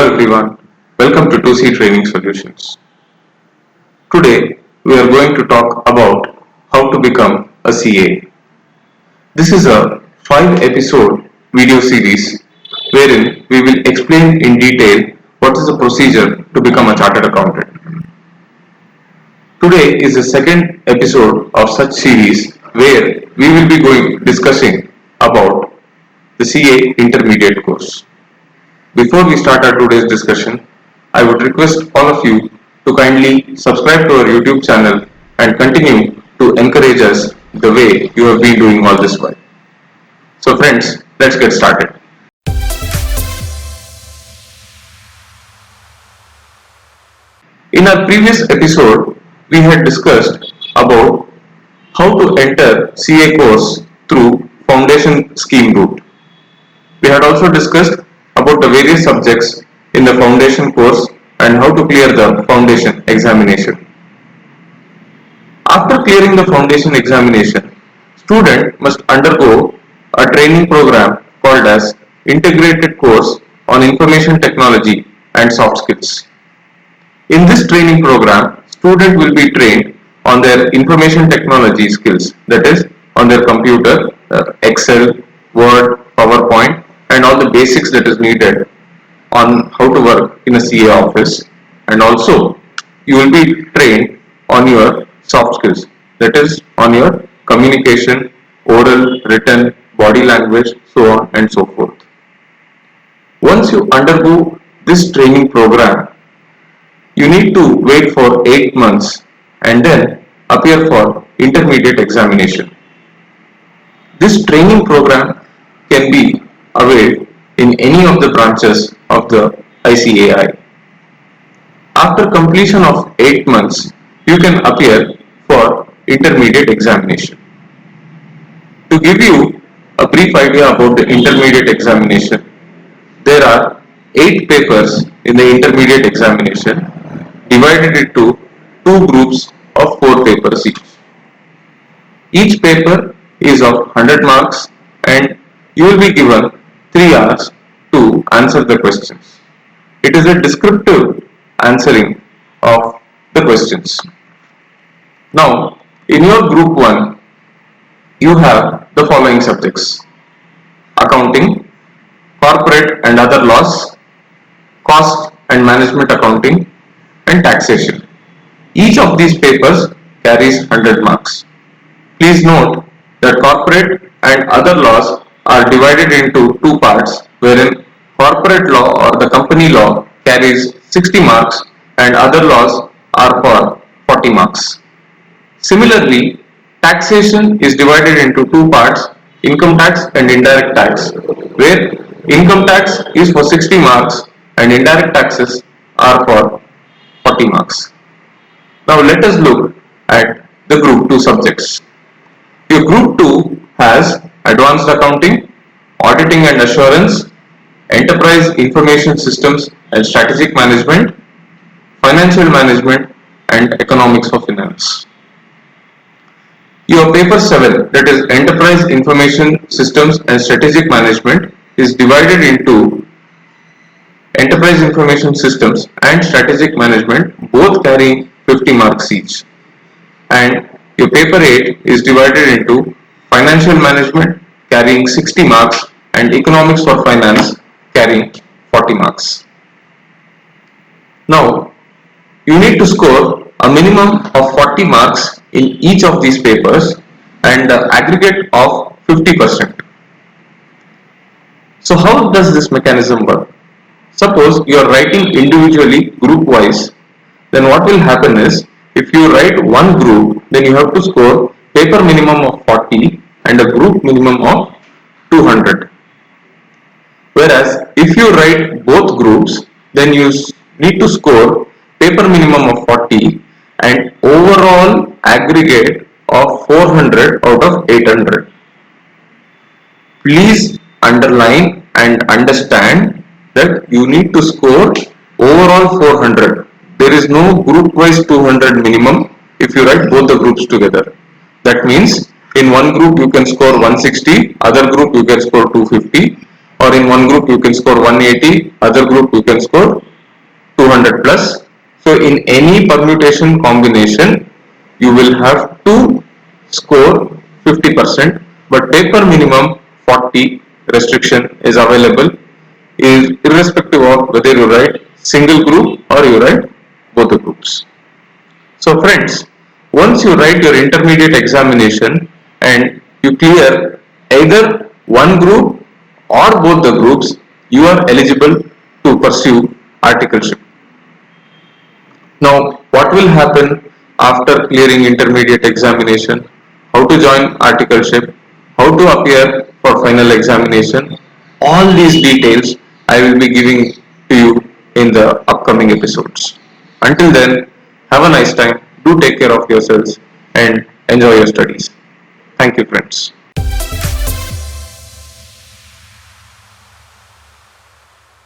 Hello everyone, welcome to 2C Training Solutions. Today we are going to talk about how to become a CA. This is a 5-episode video series wherein we will explain in detail what is the procedure to become a chartered accountant. Today is the second episode of such series where we will be discussing about the CA intermediate course. Before we start our today's discussion, I would request all of you to kindly subscribe to our YouTube channel and continue to encourage us the way you have been doing all this while. So friends, let's get started. In our previous episode, we had discussed about how to enter CA course through foundation scheme route. We had also discussed about the various subjects in the foundation course and how to clear the foundation examination. After clearing the foundation examination, student must undergo a training program called as Integrated Course on Information Technology and Soft Skills. In this training program, student will be trained on their information technology skills, that is, on their computer, Excel, Word, PowerPoint, and all the basics that is needed on how to work in a CA office. And also, you will be trained on your soft skills, that is, on your communication, oral, written, body language, so on and so forth. Once you undergo this training program, you need to wait for 8 months and then appear for intermediate examination. This training program can be availed in any of the branches of the ICAI. After completion of 8 months, you can appear for intermediate examination. To give you a brief idea about the intermediate examination, there are 8 papers in the intermediate examination divided into 2 groups of 4 papers each. Each paper is of 100 marks and you will be given 3 hours to answer the questions. It is a descriptive answering of the questions. Now, in your group 1, you have the following subjects: accounting, corporate and other laws, cost and management accounting, and taxation. Each of these papers carries 100 marks. Please note that corporate and other laws are divided into 2 parts, wherein corporate law or the company law carries 60 marks and other laws are for 40 marks. Similarly, taxation is divided into 2 parts, income tax and indirect tax, where income tax is for 60 marks and indirect taxes are for 40 marks. Now let us look at the group 2 subjects. Your group 2 has advanced accounting, auditing and assurance, enterprise information systems and strategic management, financial management and economics of finance. Your paper 7, that is enterprise information systems and strategic management, is divided into enterprise information systems and strategic management, both carrying 50 marks each. And your paper 8 is divided into financial management carrying 60 marks and economics for finance carrying 40 marks. Now, you need to score a minimum of 40 marks in each of these papers and the aggregate of 50%. So how does this mechanism work? Suppose you are writing individually group wise, then what will happen is, if you write one group, then you have to score paper minimum of 40 and a group minimum of 200. Whereas if you write both groups, then you need to score paper minimum of 40 and overall aggregate of 400 out of 800. Please underline and understand that you need to score overall 400. There is no group wise 200 minimum if you write both the groups together. That means in one group you can score 160, other group you can score 250. or in one group you can score 180, other group you can score 200 plus. So in any permutation combination you will have to score 50%, but paper minimum 40 restriction is available, is irrespective of whether you write single group or you write both the groups. So friends, once you write your intermediate examination and you clear either one group or both the groups, you are eligible to pursue articleship. Now, what will happen after clearing intermediate examination? How to join articleship? How to appear for final examination? All these details I will be giving to you in the upcoming episodes. Until then, have a nice time. Do take care of yourselves and enjoy your studies. Thank you, friends.